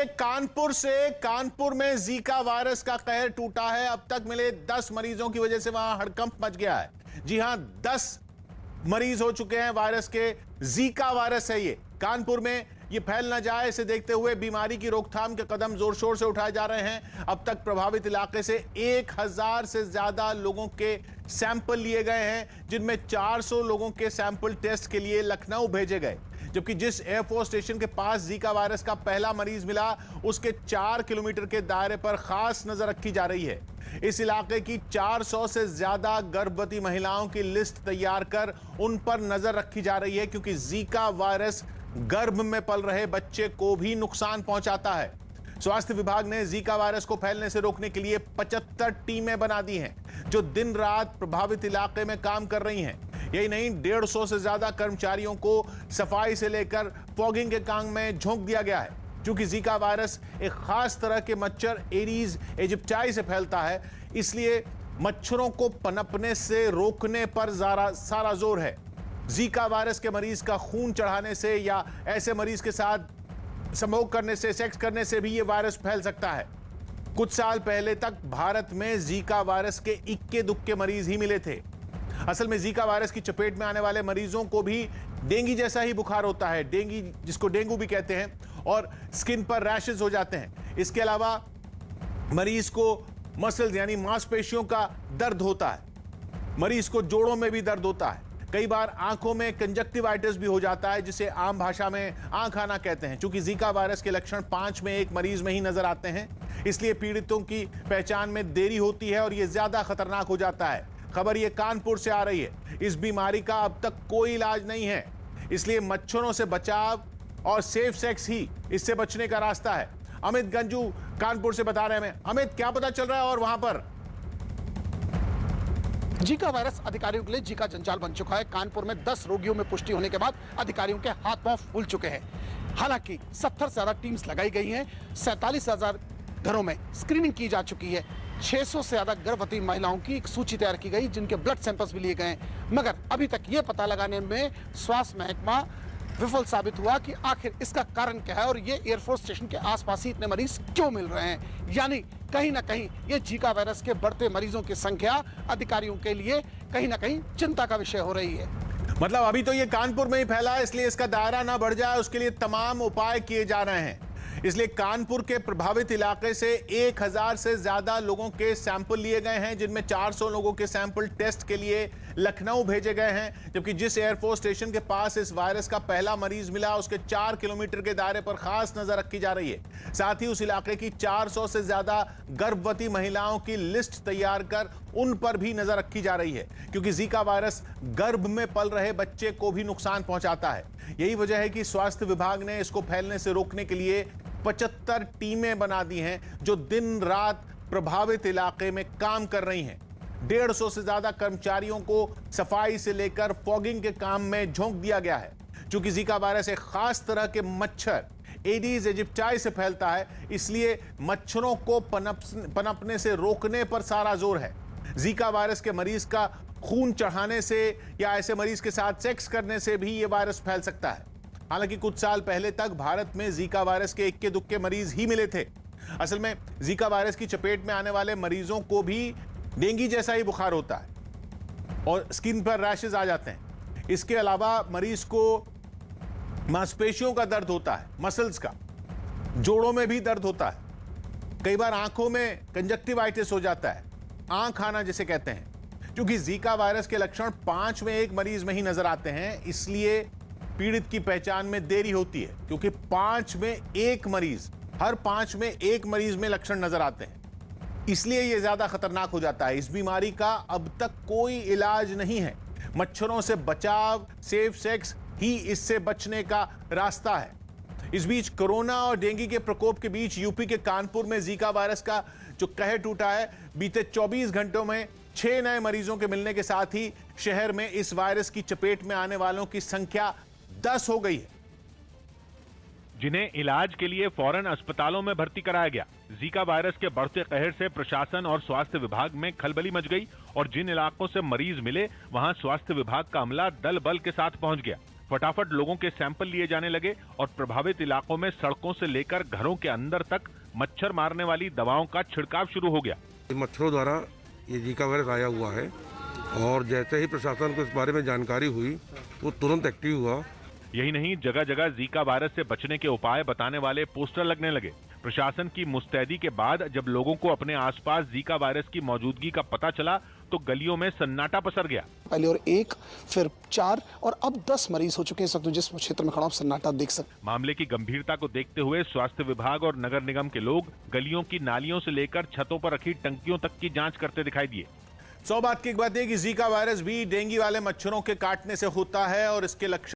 कानपुर में Zika virus का कहर टूटा है। अब तक मिले 10 मरीजों की वजह से वहां हड़कंप मच गया है। जी हां, 10 मरीज हो चुके हैं वायरस के। जीका वायरस है ये। कानपुर में ये फैल ना जाए, इसे देखते हुए बीमारी की रोकथाम के कदम जोर शोर से उठाए जा रहे हैं। अब तक प्रभावित इलाके से 1000 से ज्यादा लोगों के सैंपल लिए गए हैं, जिनमें 400 लोगों के सैंपल टेस्ट के लिए लखनऊ भेजे गए। जबकि जिस एयरफोर्स स्टेशन के पास जीका वायरस का पहला मरीज मिला, उसके 4 किलोमीटर के दायरे पर खास नजर रखी जा रही है। इस इलाके की 400 से ज्यादा गर्भवती महिलाओं की लिस्ट तैयार कर उन पर नजर रखी जा रही है, क्योंकि जीका वायरस गर्भ में पल रहे बच्चे को भी नुकसान पहुंचाता है। स्वास्थ्य विभाग ने जीका वायरस को फैलने से रोकने के लिए 75 टीमें बना दी हैं, जो दिन रात प्रभावित इलाके में काम कर रही हैं। यही नहीं, 150 से ज्यादा कर्मचारियों को सफाई से लेकर फॉगिंग के काम में झोंक दिया गया है। क्योंकि जीका वायरस एक खास तरह के मच्छर एडीज एजिप्टाई से फैलता है, इसलिए मच्छरों को पनपने से रोकने पर सारा जोर है। जीका वायरस के मरीज का खून चढ़ाने से या ऐसे मरीज के साथ संभोग करने से, सेक्स करने से भी ये वायरस फैल सकता है। कुछ साल पहले तक भारत में जीका वायरस के इक्के दुक्के मरीज ही मिले थे। असल में जीका वायरस की चपेट में आने वाले मरीजों को भी डेंगू जैसा ही बुखार होता है, जिसको डेंगू भी कहते हैं, और स्किन पर रैशेस हो जाते हैं। इसके अलावा मरीज को मसल्स यानी मांसपेशियों का दर्द होता है। मरीज को जोड़ों में भी दर्द होता है। कई बार आंखों में कंजक्टिवाइटिस भी हो जाता है, जिसे आम भाषा में आंख आना कहते हैं। चूंकि जीका वायरस के लक्षण 5 में 1 मरीज में ही नजर आते हैं, इसलिए पीड़ितों की पहचान में देरी होती है और यह ज्यादा खतरनाक हो जाता है। खबर ये कानपुर से आ रही है। इस बीमारी का अब तक कोई इलाज नहीं है, इसलिए मच्छरों से बचाव और सेफ सेक्स ही इससे बचने का रास्ता है। अमित गंजू कानपुर से बता रहे हैं हमें। अमित, क्या पता चल रहा है और वहां पर? जीका वायरस अधिकारियों के लिए जीका जंजाल बन चुका है। कानपुर में 10 रोगियों में पुष्टि होने के बाद अधिकारियों के हाथ पांव फूल चुके हैं। हालांकि 70 से ज्यादा टीम्स लगाई गई हैं। 47,000 घरों में स्क्रीनिंग की जा चुकी है। 600 से ज्यादा गर्भवती महिलाओं की एक सूची तैयार की गई, जिनके ब्लड सैंपल्स भी लिए गए हैं। मगर अभी तक ये पता लगाने में स्वास्थ्य महकमा विफल साबित हुआ कि आखिर इसका कारण क्या है और ये एयरफोर्स स्टेशन के आसपास ही इतने मरीज क्यों मिल रहे हैं। यानी कहीं ना कहीं ये जीका वायरस के बढ़ते मरीजों की संख्या अधिकारियों के लिए कहीं ना कहीं चिंता का विषय हो रही है। मतलब अभी तो ये कानपुर में ही फैला है, इसलिए इसका दायरा ना बढ़ जाए, उसके लिए तमाम उपाय किए जा रहे हैं। इसलिए कानपुर के प्रभावित इलाके से 1000 से ज्यादा लोगों के सैंपल लिए गए हैं, जिनमें 400 लोगों के सैंपल टेस्ट के लिए लखनऊ भेजे गए हैं। जबकि जिस एयरफोर्स स्टेशन के पास इस वायरस का पहला मरीज मिला, उसके 4 किलोमीटर के दायरे पर खास नजर रखी जा रही है। साथ ही उस इलाके की 400 से ज्यादा गर्भवती महिलाओं की लिस्ट तैयार कर उन पर भी नजर रखी जा रही है, क्योंकि जीका वायरस गर्भ में पल रहे बच्चे को भी नुकसान पहुंचाता है। यही वजह है कि स्वास्थ्य विभाग ने इसको फैलने से रोकने के लिए 75 टीमें बना दी हैं, जो दिन रात प्रभावित इलाके में काम कर रही हैं। 150 से ज्यादा कर्मचारियों को सफाई से लेकर फॉगिंग के काम में झोंक दिया गया है। चूंकि जीका वायरस एक खास तरह के मच्छर एडीज एजिप्टाई से फैलता है, इसलिए मच्छरों को पनपने से रोकने पर सारा जोर है। जीका वायरस के मरीज का खून चढ़ाने से या ऐसे मरीज के साथ सेक्स करने से भी यह वायरस फैल सकता है। हालांकि कुछ साल पहले तक भारत में जीका वायरस के इक्के दुक्के मरीज ही मिले थे। असल में जीका वायरस की चपेट में आने वाले मरीजों को भी डेंगू जैसा ही बुखार होता है और स्किन पर रैशेस आ जाते हैं। इसके अलावा मरीज को मांसपेशियों का दर्द होता है, मसल्स का, जोड़ों में भी दर्द होता है। कई बार आंखों में कंजक्टिवाइटिस हो जाता है, आंख आना जिसे कहते हैं। क्योंकि जीका वायरस के लक्षण 5 में 1 मरीज में ही नजर आते हैं, इसलिए पीड़ित की पहचान में देरी होती है। क्योंकि 5 में 1 मरीज, हर 5 में 1 मरीज में लक्षण नजर आते हैं, इसलिए यह ज्यादा खतरनाक हो जाता है। इस बीमारी का अब तक कोई इलाज नहीं है। मच्छरों से बचाव, सेफ सेक्स ही इससे बचने का रास्ता है। इस बीच कोरोना और डेंगू के प्रकोप के बीच यूपी के कानपुर में जीका वायरस का जो कहर टूटा है, बीते 24 घंटों में 6 नए मरीजों के मिलने के साथ ही शहर में इस वायरस की चपेट में आने वालों की संख्या 10 हो गई है, जिन्हें इलाज के लिए फौरन अस्पतालों में भर्ती कराया गया। जीका वायरस के बढ़ते कहर से प्रशासन और स्वास्थ्य विभाग में खलबली मच गई और जिन इलाकों से मरीज मिले, वहां स्वास्थ्य विभाग का अमला दल बल के साथ पहुंच गया। फटाफट लोगों के सैंपल लिए जाने लगे और प्रभावित इलाकों में सड़कों से लेकर घरों के अंदर तक मच्छर मारने वाली दवाओं का छिड़काव शुरू हो गया। मच्छरों द्वारा ये जीका वायरस आया हुआ है और जैसे ही प्रशासन को इस बारे में जानकारी हुई वो तुरंत एक्टिव हुआ। यही नहीं, जगह जगह जीका वायरस से बचने के उपाय बताने वाले पोस्टर लगने लगे। प्रशासन की मुस्तैदी के बाद जब लोगों को अपने आसपास जीका वायरस की मौजूदगी का पता चला तो गलियों में सन्नाटा पसर गया। पहले और 1, फिर 4 और अब 10 मरीज हो चुके हैं। इस वक्त जिस क्षेत्र में खड़ा हूं सन्नाटा देख सकते। मामले की गंभीरता को देखते हुए स्वास्थ्य विभाग और नगर निगम के लोग गलियों की नालियों से लेकर छतों पर रखी टंकियों तक की जांच करते दिखाई दिए। 100 बात की एक बात है कि जीका वायरस भी डेंगू वाले मच्छरों के काटने से होता है और इसके लक्षण